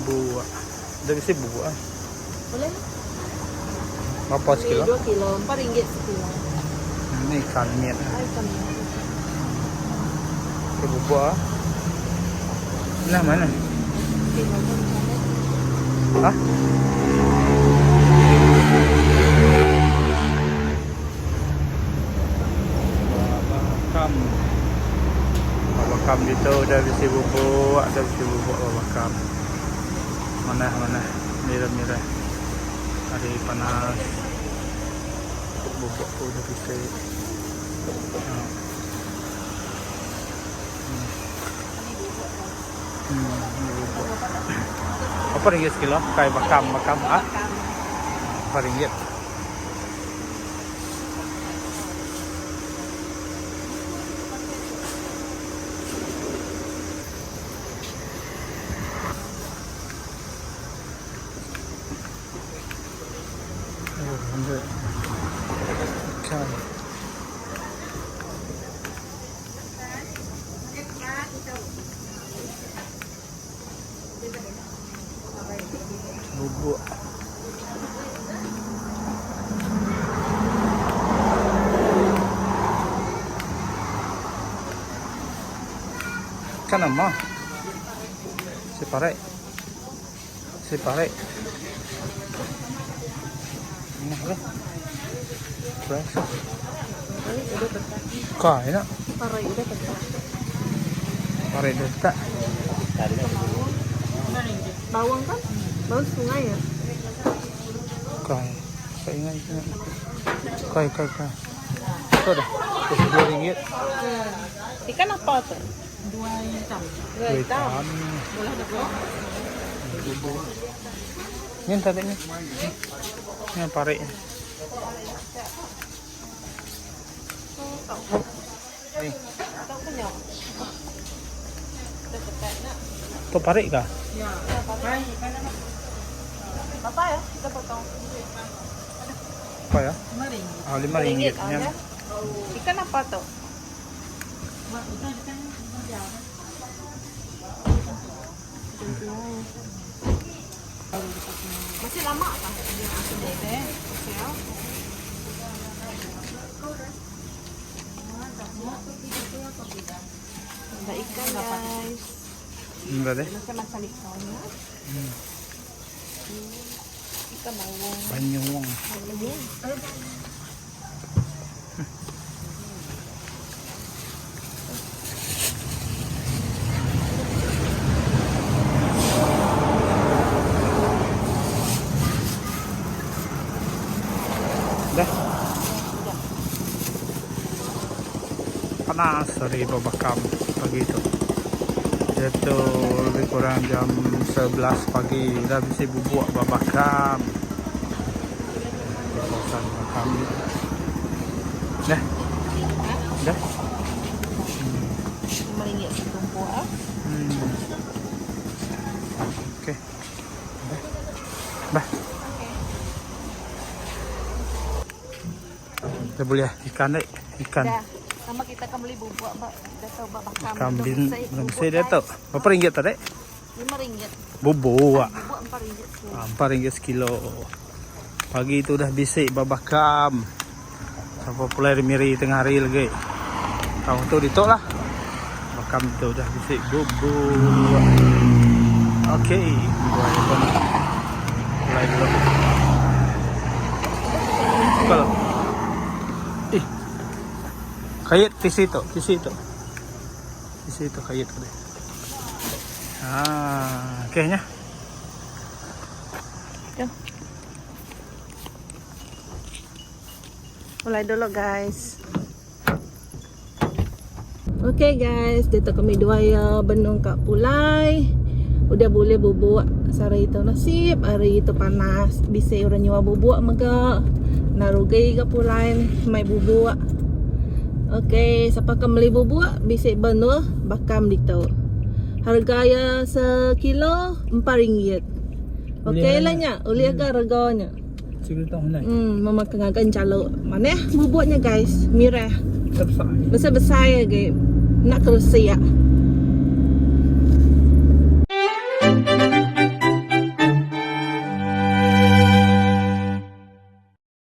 bubuk. Dah bisa bubuk ah. Boleh? Berapa sekilo? 2 kilo, RM4 sekilo. Ini ikan miet. Ikan miet. Ke bubuk ah. Nah mana? Kilo pun sana. Hah? Babakam dito dah bisa bubuk, dah bisa bubuk babakam. Mana merah. Hari panas. Bubuk tu dah bisa. Bubuk. Apa ringgit sekilo? Kai bakam ah? Apa ringgit? Ikan. Bubuk. Ikan apa? Separate. Ini apa? Fresh. Udah tetap. Kaya nak? Parai udah tetap. Parai dah tak? Bawang kan? Bawang sungai ya? Kaya. Saya ingat. Kaya. Itu dah. RM2. Ikan apa tuh? 2 hitam. 2 hitam. Boleh ada Bubuk. Ini tadi ni. Ini parai. Ni. Tahu punya. Udah tetap nak. Tu parai kah? Ya, parai. Berapa ya? Kita potong. Apa ya? RM5. Ah, RM5. Ada. Ikan apa tuh? Masih lama kan? Ada ikan guys. Enggak deh. Makan ikannya. Ikan bawang. Banyuwang. Dah. Panas hari babakam pagi itu. Itu lebih kurang jam 11 pagi dah bisa bubuk babakam. Kawasan babakam. Dah. RM5 setumpuk ah. Okey. Bah. Kita boleh ikan dek. Ikan. Dah. Sama kita akan beli bubuk mbak. Dah tahu mbak bakam. Kambing belum saya dah tahu. Berapa ringgit tadi? RM5. Bubuk. Bubuk RM4 sekilo. RM4 sekilo. Pagi itu dah bisik babakam. Sampai pulai miri tengah hari lagi. Tahu tu ditok lah. Bakam tu dah bisik bubuk. Okey. Mulai dulu. Kalau kayat di situ. Di situ kayat ada. Okeynya. Mulai dulu guys. Okay guys, dito kami dua ya benung Kak Pulai. Udah boleh bubuk sari itu nasib, hari itu panas. Bisa orang nyawa bubuk maga. Narugay Kak Pulai may bubuk. Okay, siapa akan beli bubuk bisa benuh bakam dito. Harganya sekilo RM4. Okay lah nya, uli agak harganya. Siguro tahu na. Memakangan calo. Mana bubuknya guys? Mirah. Besar-besar ya guys. Nak kerusi ya.